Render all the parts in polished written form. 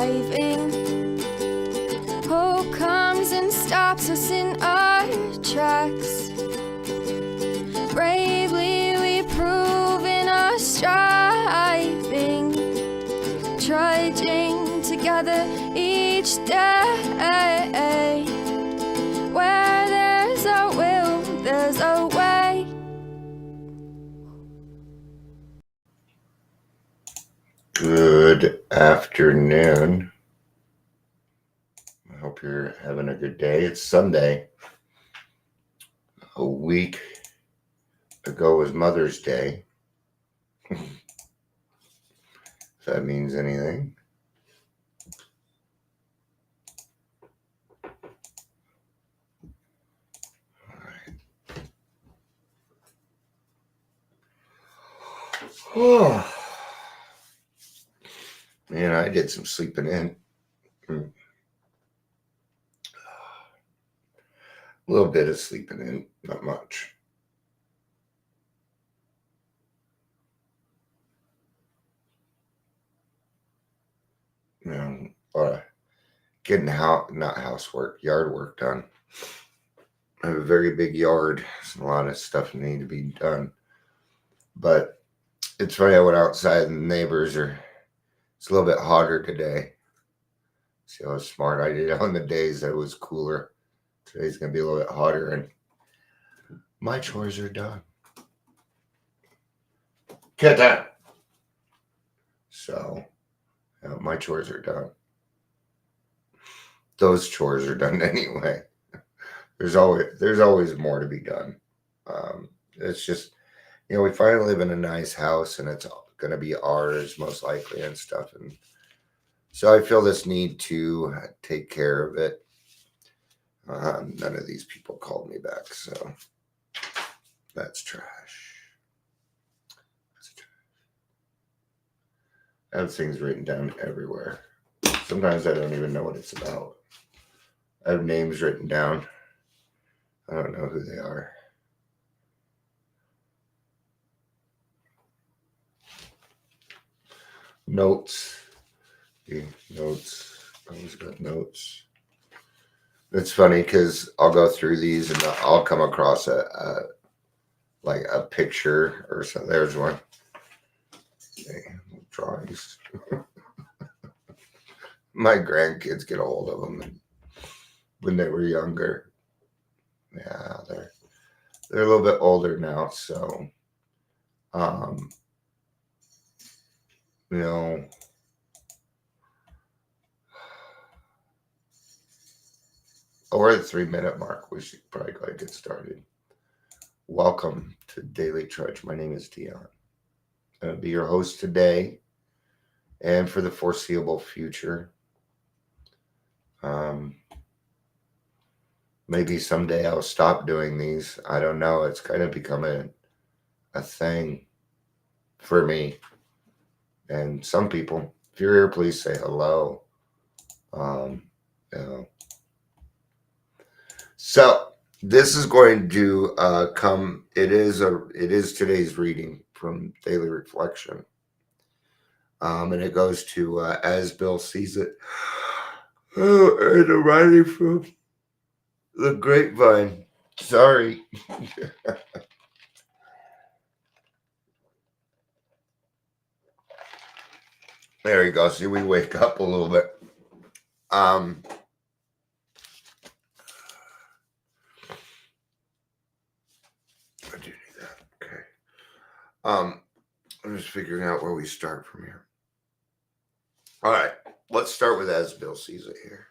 driving. Hope comes and stops us in our tracks. Bravely we prove in our striving, trudging together each day. Where there's a will, there's a way. Good afternoon. I hope you're having a good day. It's Sunday. A week ago was Mother's Day. If that means anything. Oh, man, I did some sleeping in. A little bit of sleeping in, not much. Getting not housework, yard work done. I have a very big yard. There's a lot of stuff need to be done. But it's funny, I went outside and the neighbors it's a little bit hotter today. See how smart I did on the days that it was cooler. Today's going to be a little bit hotter and my chores are done. Get that. So, my chores are done. Those chores are done anyway. There's always more to be done. It's just, we finally live in a nice house and it's going to be ours most likely and stuff. And so I feel this need to take care of it. None of these people called me back, so that's trash. I have things written down everywhere. Sometimes I don't even know what it's about. I have names written down. I don't know who they are. Notes. Notes. I always got notes. It's funny because I'll go through these and I'll come across a picture or so. There's one. Okay, drawings. My grandkids get a hold of them when they were younger. Yeah, they're a little bit older now, so we're at the 3-minute mark. We should probably go ahead and get started. Welcome to Daily Trudge. My name is Dion. I'll be your host today and for the foreseeable future. Maybe someday I'll stop doing these. I don't know. It's kind of become a thing for me. And some people, if you're here, please say hello. So this is going to come. It is today's reading from Daily Reflection. And it goes to As Bill Sees It. Oh, and a writing from the grapevine. Sorry. There you go. See, we wake up a little bit. I do need that. Okay. I'm just figuring out where we start from here. All right. Let's start with As Bill Sees It here.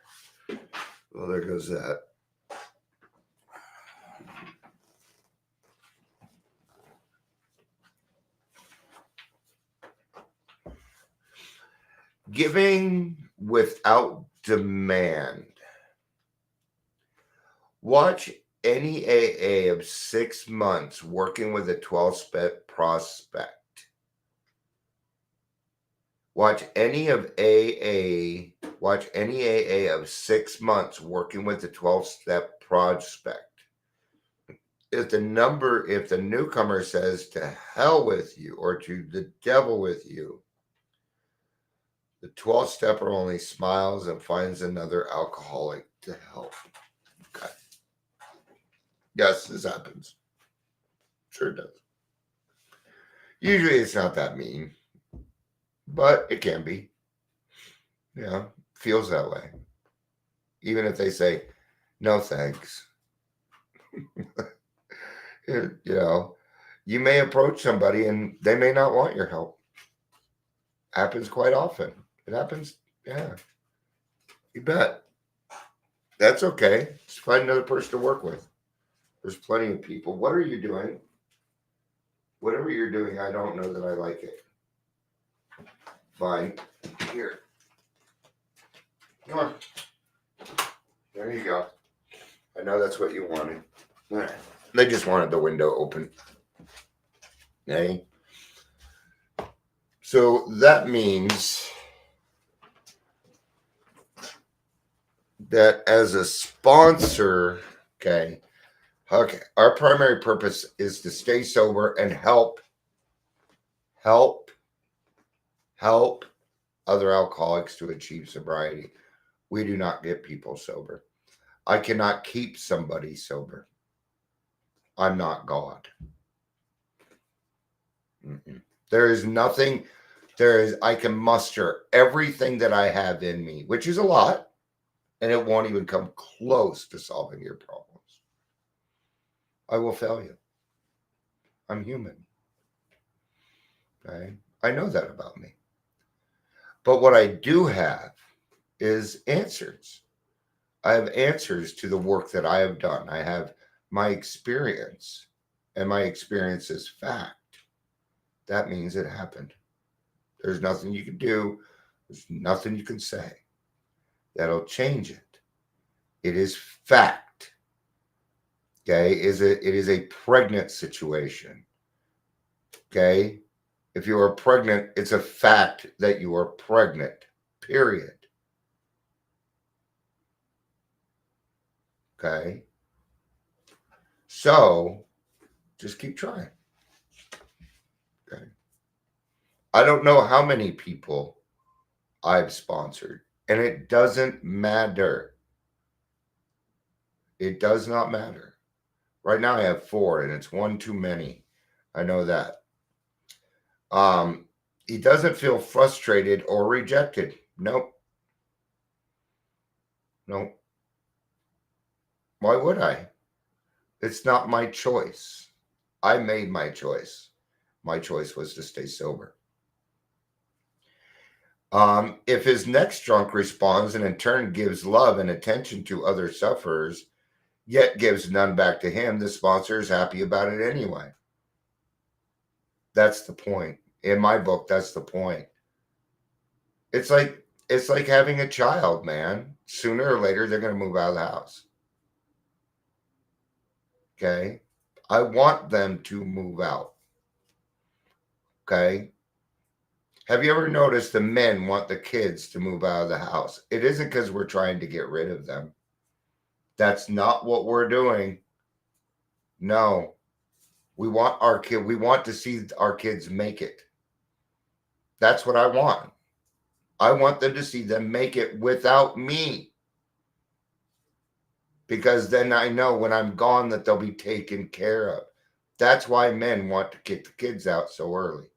Well, there goes that. Giving without demand. Watch any AA of 6 months working with a 12-step prospect. Watch any AA of 6 months working with the 12-step prospect. If the newcomer says to hell with you or to the devil with you, The 12th stepper only smiles and finds another alcoholic to help. Okay. Yes, this happens. Sure does. Usually it's not that mean, but it can be. Yeah, feels that way. Even if they say, no thanks. You may approach somebody and they may not want your help. Happens quite often. It happens, yeah. You bet. That's okay. Just find another person to work with. There's plenty of people. What are you doing? Whatever you're doing, I don't know that I like it. Fine. Here. Come on. There you go. I know that's what you wanted. All right. They just wanted the window open. Okay. So that means that as a sponsor, okay, our primary purpose is to stay sober and help other alcoholics to achieve sobriety. We do not get people sober. I cannot keep somebody sober. I'm not God. There is nothing, I can muster everything that I have in me, which is a lot, and it won't even come close to solving your problems. I will fail you. I'm human. Okay? I know that about me. But what I do have is answers. I have answers to the work that I have done. I have my experience, and my experience is fact. That means it happened. There's nothing you can do. There's nothing you can say that'll change it. It is fact. Okay? It is a pregnant situation. Okay? If you are pregnant, it's a fact that you are pregnant. Period. Okay? So, just keep trying. Okay? I don't know how many people I've sponsored, and it doesn't matter. It does not matter. Right now I have 4, and it's one too many. I know that. He doesn't feel frustrated or rejected. Nope. Nope. Why would I? It's not my choice. I made my choice. My choice was to stay sober. If his next drunk responds and in turn gives love and attention to other sufferers, yet gives none back to him, the sponsor is happy about it anyway. That's the point. In my book, that's the point. It's like having a child, man. Sooner or later, they're going to move out of the house. Okay? I want them to move out. Okay? Have you ever noticed the men want the kids to move out of the house? It isn't because we're trying to get rid of them. That's not what we're doing. No. We want to see our kids make it. That's what I want. I want them to see them make it without me. Because then I know when I'm gone that they'll be taken care of. That's why men want to get the kids out so early.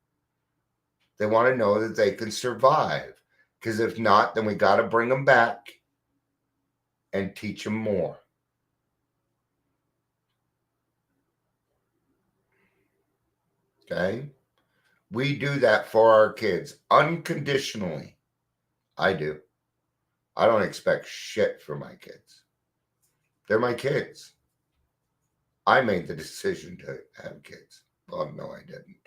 They want to know that they can survive. Because if not, then we got to bring them back and teach them more. Okay? We do that for our kids unconditionally. I do. I don't expect shit from my kids. They're my kids. I made the decision to have kids. Well, no, I didn't.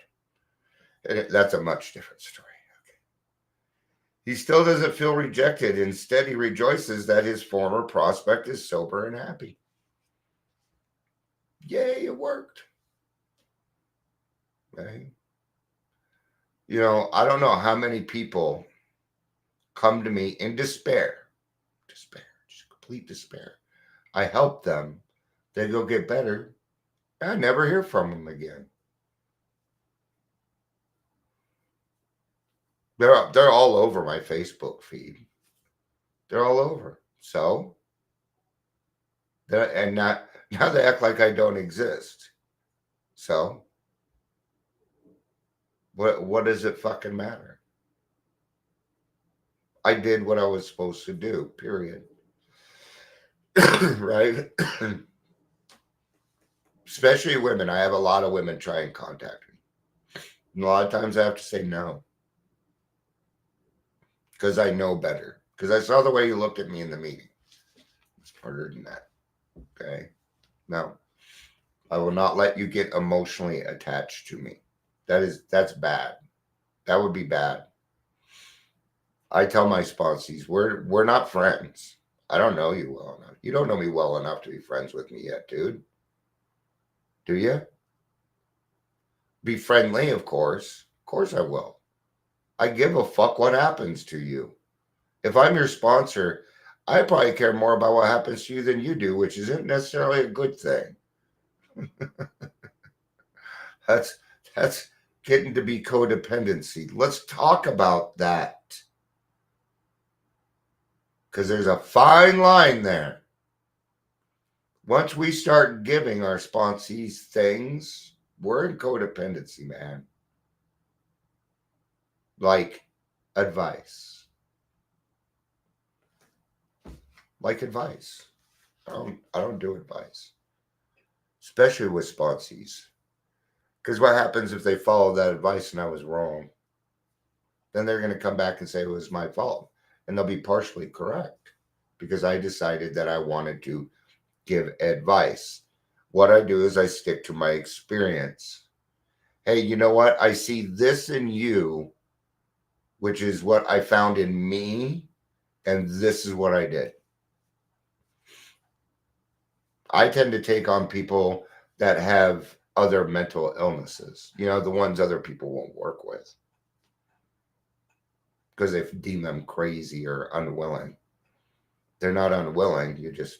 And that's a much different story. Okay. He still doesn't feel rejected. Instead, he rejoices that his former prospect is sober and happy. Yay, it worked. Okay. I don't know how many people come to me in despair, just complete despair. I help them. They go get better. I never hear from them again. They're all over my Facebook feed. They're all over. So, and not now they act like I don't exist. So, what does it fucking matter? I did what I was supposed to do. Period. Right? Especially women. I have a lot of women try and contact me. And a lot of times I have to say no. Because I know better. Because I saw the way you looked at me in the meeting. It's harder than that. Okay? No. I will not let you get emotionally attached to me. That's bad. That would be bad. I tell my sponsees, we're not friends. I don't know you well enough. You don't know me well enough to be friends with me yet, dude. Do you? Be friendly, of course. Of course I will. I give a fuck what happens to you. If I'm your sponsor, I probably care more about what happens to you than you do, which isn't necessarily a good thing. That's getting to be codependency. Let's talk about that. Because there's a fine line there. Once we start giving our sponsees things, we're in codependency, man. Like advice. Like advice. I don't do advice. Especially with sponsees. Because what happens if they follow that advice and I was wrong? Then they're going to come back and say it was my fault. And they'll be partially correct. Because I decided that I wanted to give advice. What I do is I stick to my experience. Hey, you know what? I see this in you, which is what I found in me, and this is what I did. I tend to take on people that have other mental illnesses, the ones other people won't work with because they deem them crazy or unwilling. They're not unwilling. It's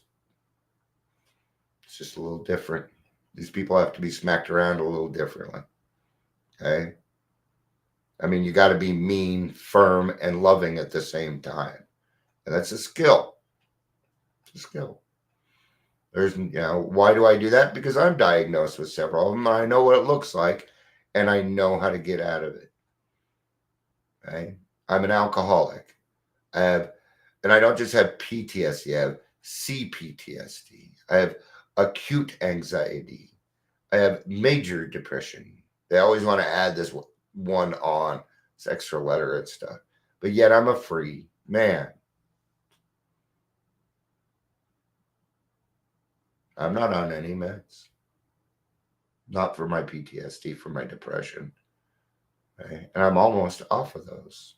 just a little different. These people have to be smacked around a little differently. Okay. I mean, you got to be mean, firm, and loving at the same time. And that's a skill. It's a skill. There's, why do I do that? Because I'm diagnosed with several of them. And I know what it looks like, and I know how to get out of it. Okay. I'm an alcoholic. And I don't just have PTSD. I have CPTSD. I have acute anxiety. I have major depression. They always want to add this one on. It's extra letter and stuff. But yet I'm a free man. I'm not on any meds. Not for my PTSD, for my depression. Okay? And I'm almost off of those.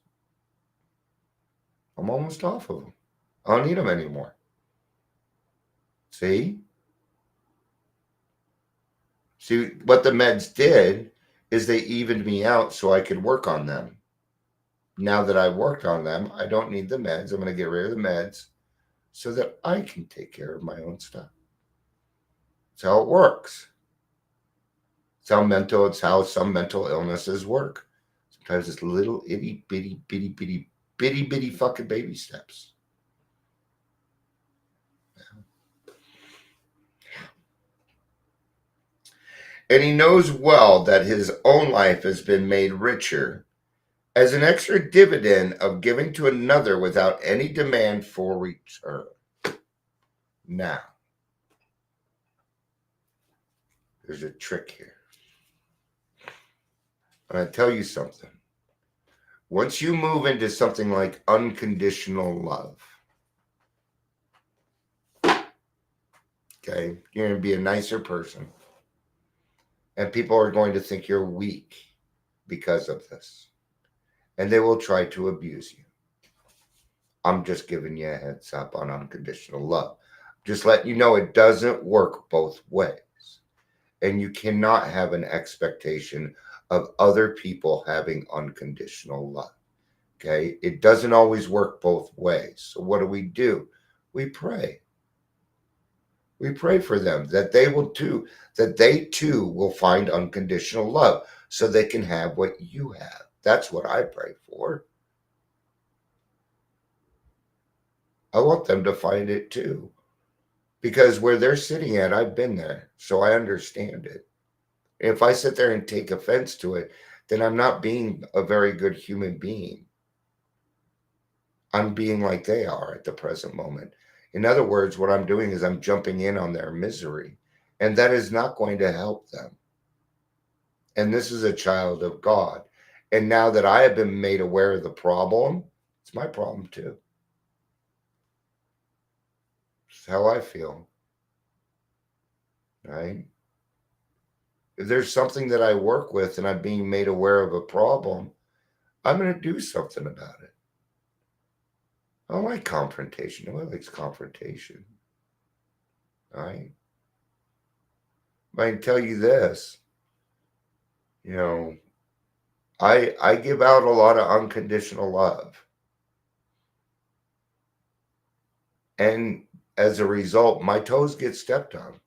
I'm almost off of them. I don't need them anymore. See, what the meds did is they evened me out so I could work on them. Now that I've worked on them, I don't need the meds. I'm going to get rid of the meds so that I can take care of my own stuff. That's how it works. It's how some mental illnesses work. Sometimes it's little itty bitty fucking baby steps. And he knows well that his own life has been made richer as an extra dividend of giving to another without any demand for return. Now, there's a trick here. I'm going to tell you something. Once you move into something like unconditional love, okay, you're going to be a nicer person. And people are going to think you're weak because of this. And they will try to abuse you. I'm just giving you a heads up on unconditional love. Just letting you know it doesn't work both ways. And you cannot have an expectation of other people having unconditional love. Okay? It doesn't always work both ways. So what do? We pray. We pray for them that they too will find unconditional love so they can have what you have. That's what I pray for. I want them to find it too. Because where they're sitting at, I've been there, so I understand it. If I sit there and take offense to it, then I'm not being a very good human being. I'm being like they are at the present moment. In other words, what I'm doing is I'm jumping in on their misery, and that is not going to help them. And this is a child of God. And now that I have been made aware of the problem, it's my problem too. It's how I feel. Right? If there's something that I work with and I'm being made aware of a problem, I'm going to do something about it. I don't like confrontation. Nobody likes confrontation. All right? But I can tell you this, you know, I give out a lot of unconditional love. And as a result, my toes get stepped on.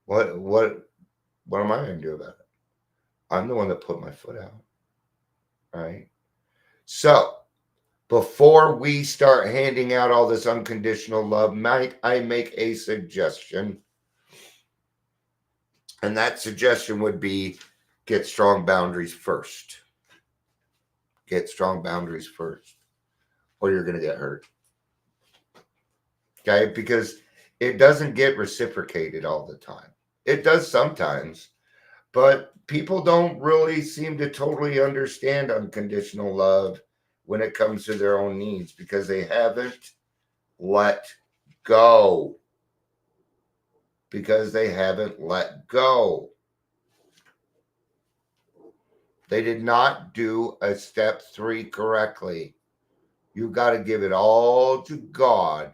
What am I going to do about it? I'm the one that put my foot out. Right? So, before we start handing out all this unconditional love, might I make a suggestion? And that suggestion would be get strong boundaries first. Get strong boundaries first, or you're going to get hurt. Okay? Because it doesn't get reciprocated all the time. It does sometimes, but people don't really seem to totally understand unconditional love when it comes to their own needs because they haven't let go. Because they haven't let go. They did not do a step 3 correctly. You got to give it all to God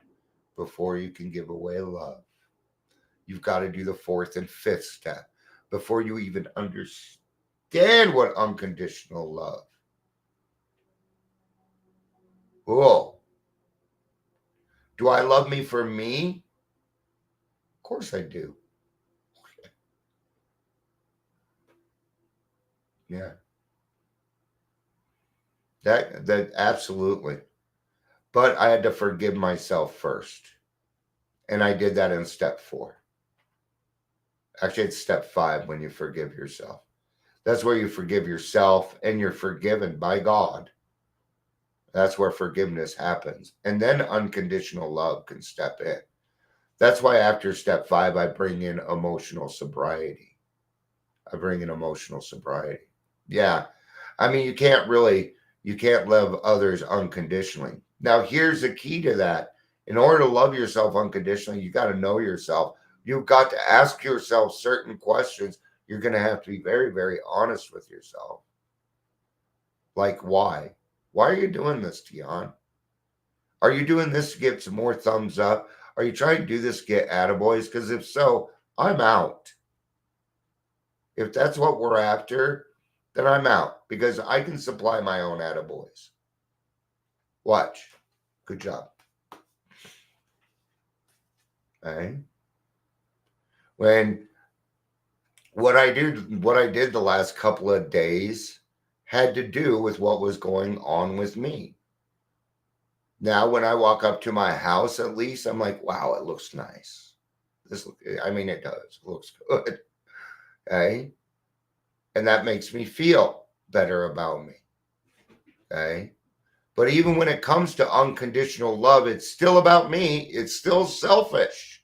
before you can give away love. You've got to do the 4th and 5th step before you even understand what unconditional love. Whoa. Do I love me for me? Of course I do. Yeah. That absolutely. But I had to forgive myself first. And I did that in step 4. Actually, it's step 5 when you forgive yourself. That's where you forgive yourself and you're forgiven by God. That's where forgiveness happens. And then unconditional love can step in. That's why after step 5, I bring in emotional sobriety. Yeah. I mean, you can't love others unconditionally. Now, here's the key to that. In order to love yourself unconditionally, you got to know yourself. You've got to ask yourself certain questions. You're going to have to be very, very honest with yourself. Like, why? Why are you doing this, Dion? Are you doing this to get some more thumbs up? Are you trying to do this to get attaboys? Because if so, I'm out. If that's what we're after, then I'm out because I can supply my own attaboys. Watch. Good job. Okay. When what I did the last couple of days had to do with what was going on with me. Now, when I walk up to my house, at least I'm like, wow, it looks nice. It does. It looks good. Okay. And that makes me feel better about me. Okay. But even when it comes to unconditional love, it's still about me. It's still selfish.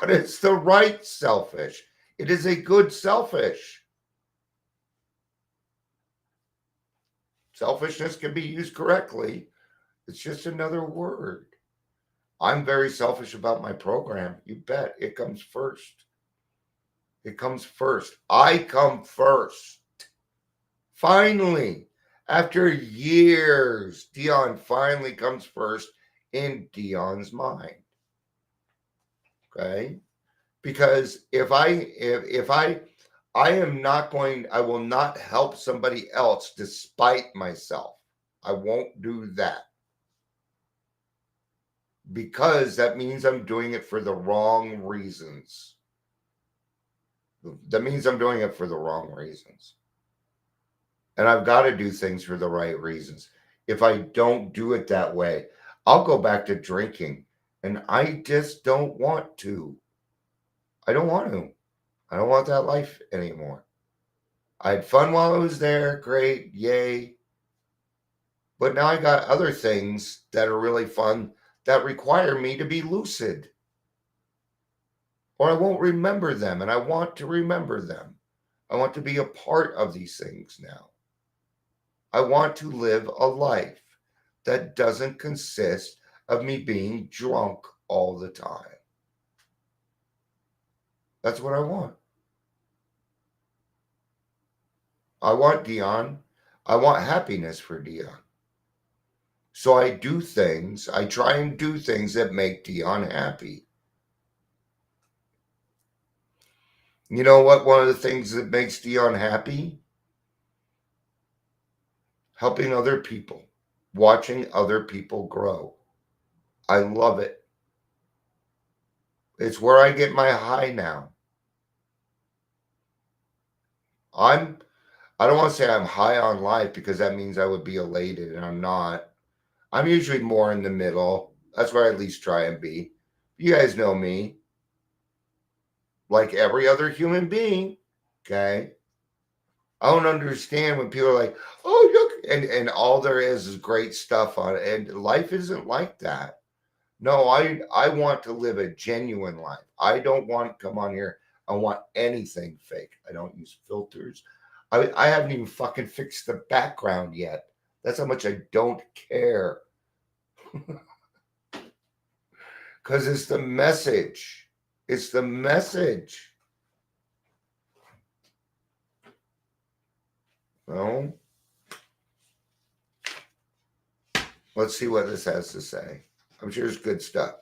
But it's the right selfish. It is a good selfish. Selfishness can be used correctly. It's just another word. I'm very selfish about my program. You bet. It comes first. It comes first. I come first. Finally, after years, Dion finally comes first in Dion's mind. Okay? Because if I will not help somebody else despite myself. I won't do that. Because that means I'm doing it for the wrong reasons. That means I'm doing it for the wrong reasons. And I've got to do things for the right reasons. If I don't do it that way, I'll go back to drinking. And I just don't want to. I don't want to. I don't want that life anymore. I had fun while I was there. Great. Yay. But now I got other things that are really fun that require me to be lucid. Or I won't remember them. And I want to remember them. I want to be a part of these things now. I want to live a life that doesn't consist of me being drunk all the time. That's what I want. I want Dion. I want happiness for Dion. So I try and do things that make Dion happy. You know what? One of the things that makes Dion happy? Helping other people, watching other people grow. I love it. It's where I get my high now. I don't want to say I'm high on life because that means I would be elated, and I'm not. I'm usually more in the middle. That's where I at least try and be. You guys know me. Like every other human being, okay? I don't understand when people are like, oh, look, and all there is great stuff on it. And life isn't like that. No, I want to live a genuine life. I don't want to come on here. I want anything fake. I don't use filters. I haven't even fucking fixed the background yet. That's how much I don't care. Because it's the message. It's the message. Well, let's see what this has to say. I'm sure it's good stuff.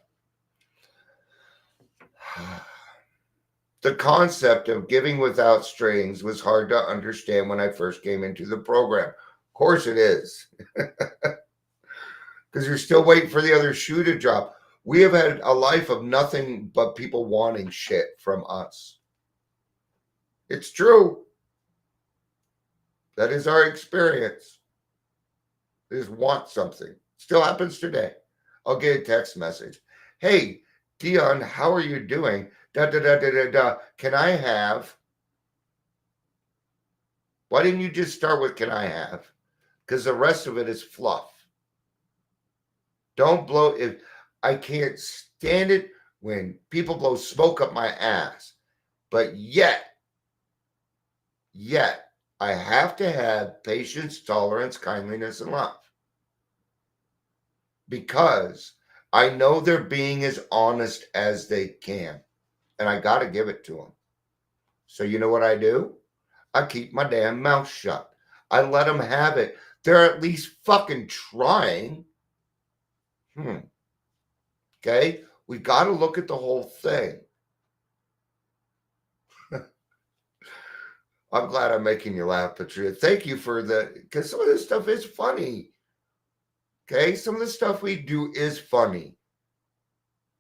The concept of giving without strings was hard to understand when I first came into the program. Of course it is. Because you're still waiting for the other shoe to drop. We have had a life of nothing but people wanting shit from us. It's true. That is our experience. They just want something. Still happens today. I'll get a text message. Hey, Dion, how are you doing? Da da da da da da. Can I have? Why didn't you just start with can I have? Because the rest of it is fluff. Don't blow it. I can't stand it when people blow smoke up my ass. But yet, I have to have patience, tolerance, kindliness, and love. Because I know they're being as honest as they can. And I got to give it to them. So you know what I do? I keep my damn mouth shut. I let them have it. They're at least fucking trying. Okay? We got to look at the whole thing. I'm glad I'm making you laugh, Patria. Thank you for because some of this stuff is funny. Okay? Some of the stuff we do is funny.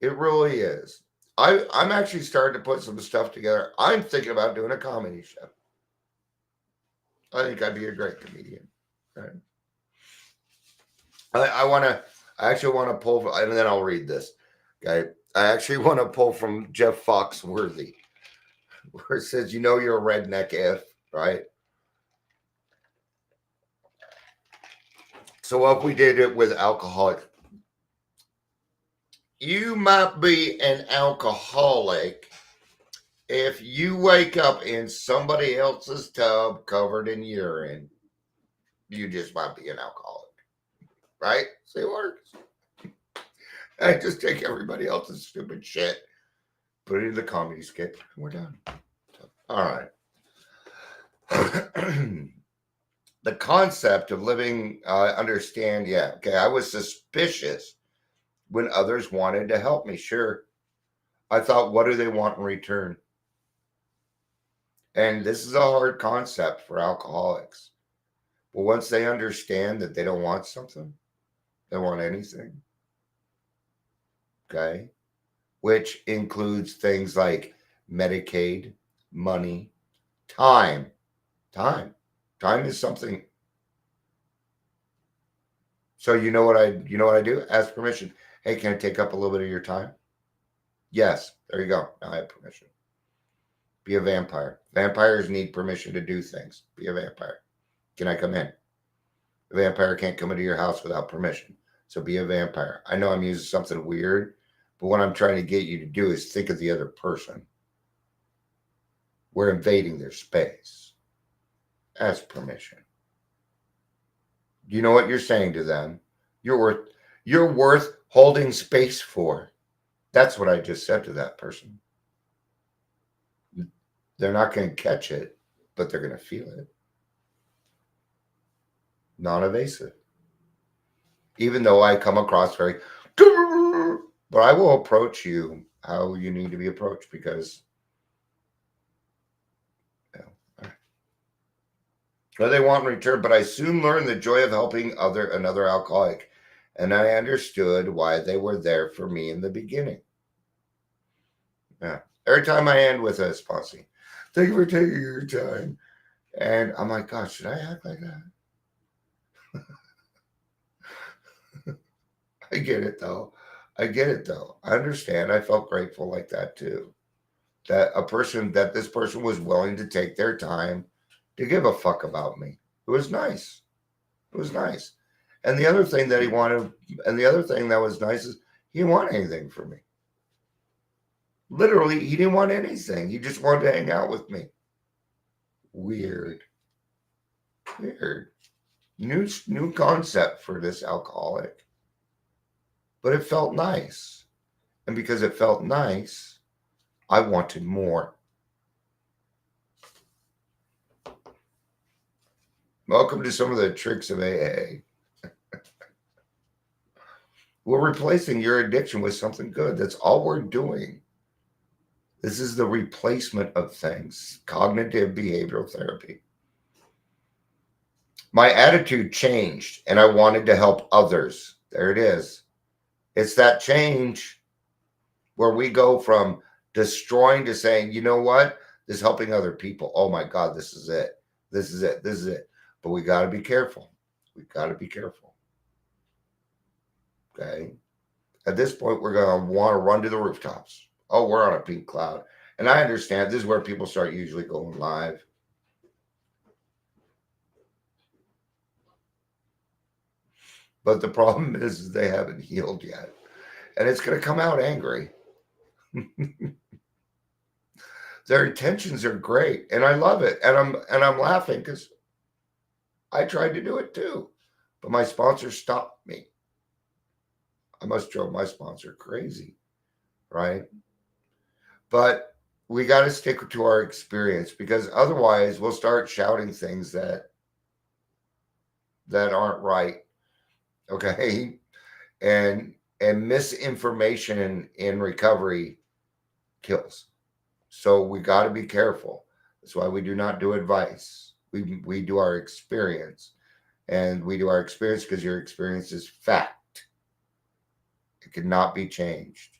It really is. I'm actually starting to put some stuff together. I'm thinking about doing a comedy show. I think I'd be a great comedian. Right? I actually want to pull, and then I'll read this. Okay. I actually want to pull from Jeff Foxworthy, where it says, you know, you're a redneck if, right? So what we did it with alcoholic. You might be an alcoholic if you wake up in somebody else's tub covered in urine. You just might be an alcoholic, right? See, it works. I just take everybody else's stupid shit, put it in the comedy skit, and we're done. So, all right. The concept of living, understand, yeah, okay, I was suspicious when others wanted to help me. Sure. I thought, what do they want in return? And this is a hard concept for alcoholics. But once they understand that they don't want something, they want anything. Okay. Which includes things like Medicaid, money, time. Time is something. So you know what I do? Ask permission. Hey, can I take up a little bit of your time? Yes. There you go. Now I have permission. Be a vampire. Vampires need permission to do things. Be a vampire. Can I come in? A vampire can't come into your house without permission. So be a vampire. I know I'm using something weird, but what I'm trying to get you to do is think of the other person. We're invading their space. Ask permission. You know what you're saying to them? You're worth holding space for. That's what I just said to that person. They're not going to catch it, but they're going to feel it. Non-evasive. Even though I come across very, but I will approach you how you need to be approached because what they want in return. But I soon learned the joy of helping another alcoholic, and I understood why they were there for me in the beginning. Yeah. Every time I end with a sponsee, thank you for taking your time. And I'm like, gosh, should I act like that? I get it though. I understand. I felt grateful like that too. That this person was willing to take their time to give a fuck about me. It was nice. And the other thing that was nice is he didn't want anything from me. Literally, he didn't want anything. He just wanted to hang out with me. Weird. New concept for this alcoholic. But it felt nice. And because it felt nice, I wanted more. Welcome to some of the tricks of AA. We're replacing your addiction with something good. That's all we're doing. This is the replacement of things. Cognitive behavioral therapy. My attitude changed and I wanted to help others. There it is. It's that change where we go from destroying to saying, you know what? This is helping other people. Oh my God, this is it. But we got to be careful. Okay. At this point, we're going to want to run to the rooftops. Oh, we're on a pink cloud. And I understand this is where people start usually going live. But the problem is they haven't healed yet. And it's going to come out angry. Their intentions are great. And I love it. And I'm laughing because I tried to do it too. But my sponsor stopped me. I must drove my sponsor crazy. Right? But we got to stick to our experience because otherwise we'll start shouting things that aren't right. Okay. And misinformation in recovery kills. So we got to be careful. That's why we do not do advice. We do our experience. And we do our experience because your experience is fact. It cannot be changed.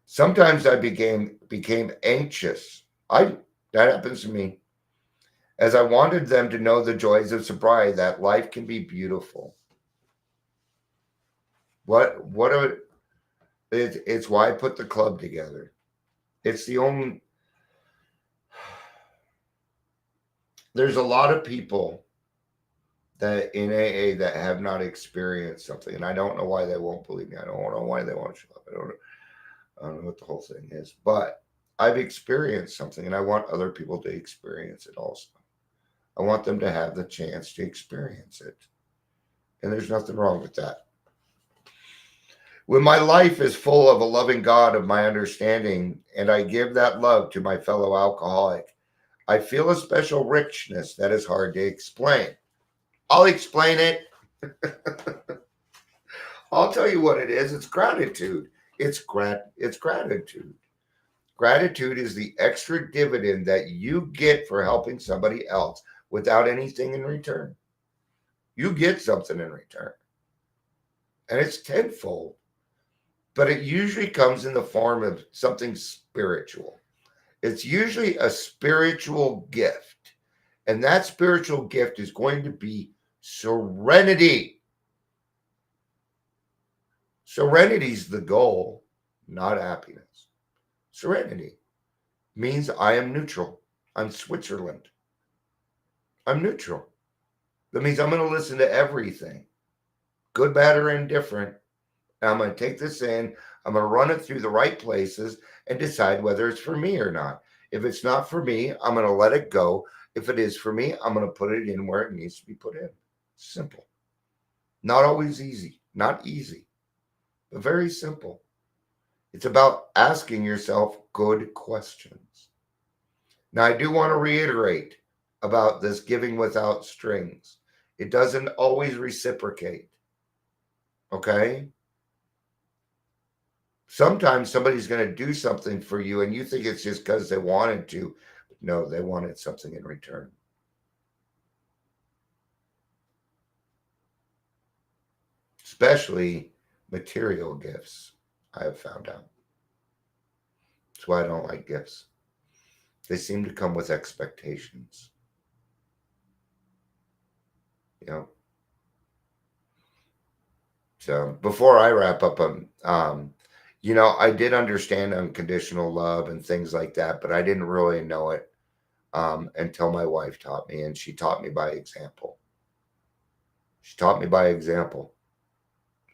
Sometimes I became anxious. That happens to me. As I wanted them to know the joys of sobriety, that life can be beautiful. It's why I put the club together. It's the only. There's a lot of people that in AA that have not experienced something, and I don't know why they won't believe me. I don't know why they won't show up. I don't know what the whole thing is, but I've experienced something and I want other people to experience it also. I want them to have the chance to experience it. And there's nothing wrong with that. When my life is full of a loving God of my understanding and I give that love to my fellow alcoholic, I feel a special richness that is hard to explain. I'll explain it. I'll tell you what it is. It's gratitude. It's gratitude. Gratitude is the extra dividend that you get for helping somebody else without anything in return. You get something in return. And it's tenfold. But it usually comes in the form of something spiritual. It's usually a spiritual gift. And that spiritual gift is going to be serenity. Serenity is the goal, not happiness. Serenity means I am neutral. I'm Switzerland. I'm neutral. That means I'm going to listen to everything, good, bad, or indifferent. And I'm going to take this in. I'm going to run it through the right places and decide whether it's for me or not. If it's not for me, I'm going to let it go. If it is for me, I'm going to put it in where it needs to be put in. Simple. Not always easy. Not easy, but very simple. It's about asking yourself good questions. Now, I do want to reiterate about this giving without strings. It doesn't always reciprocate. Okay? Sometimes somebody's going to do something for you and you think it's just because they wanted to. No, they wanted something in return. Especially material gifts, I have found out. That's why I don't like gifts. They seem to come with expectations. You know? So before I wrap up, I did understand unconditional love and things like that, but I didn't really know it until my wife taught me, and she taught me by example. She taught me by example,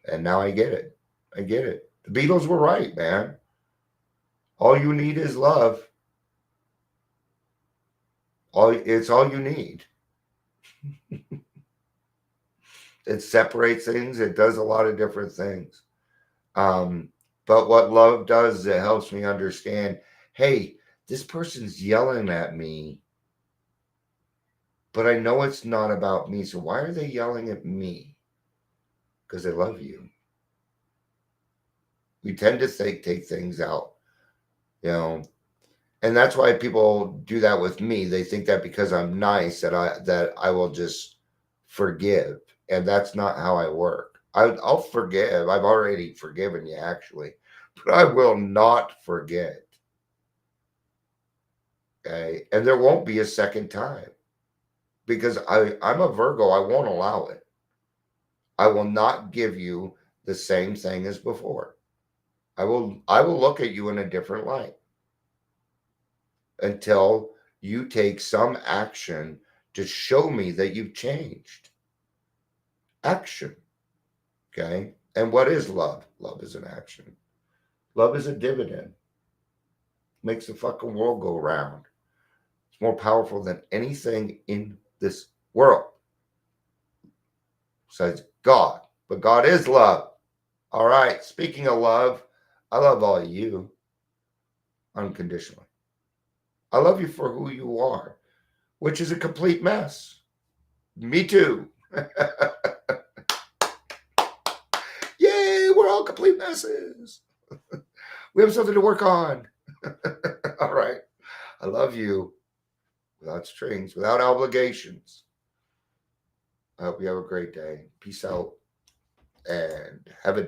and now I get it. I get it. The Beatles were right, man. All you need is love. It's all you need. It separates things. It does a lot of different things. But what love does is it helps me understand, hey, this person's yelling at me, but I know it's not about me. So why are they yelling at me? Because they love you. We tend to take things out, and that's why people do that with me. They think that because I'm nice that I will just forgive, and that's not how I work. I'll forgive. I've already forgiven you, actually, but I will not forget. Okay, and there won't be a second time because I'm a Virgo. I won't allow it. I will not give you the same thing as before. I will look at you in a different light until you take some action to show me that you've changed. Action. Okay? And what is love? Love is an action. Love is a dividend. Makes the fucking world go round. It's more powerful than anything in this world. Besides God. But God is love. All right. Speaking of love, I love all of you unconditionally. I love you for who you are, which is a complete mess. Me too. Yay, we're all complete messes. We have something to work on. All right. I love you without strings, without obligations. I hope you have a great day. Peace out and have a day.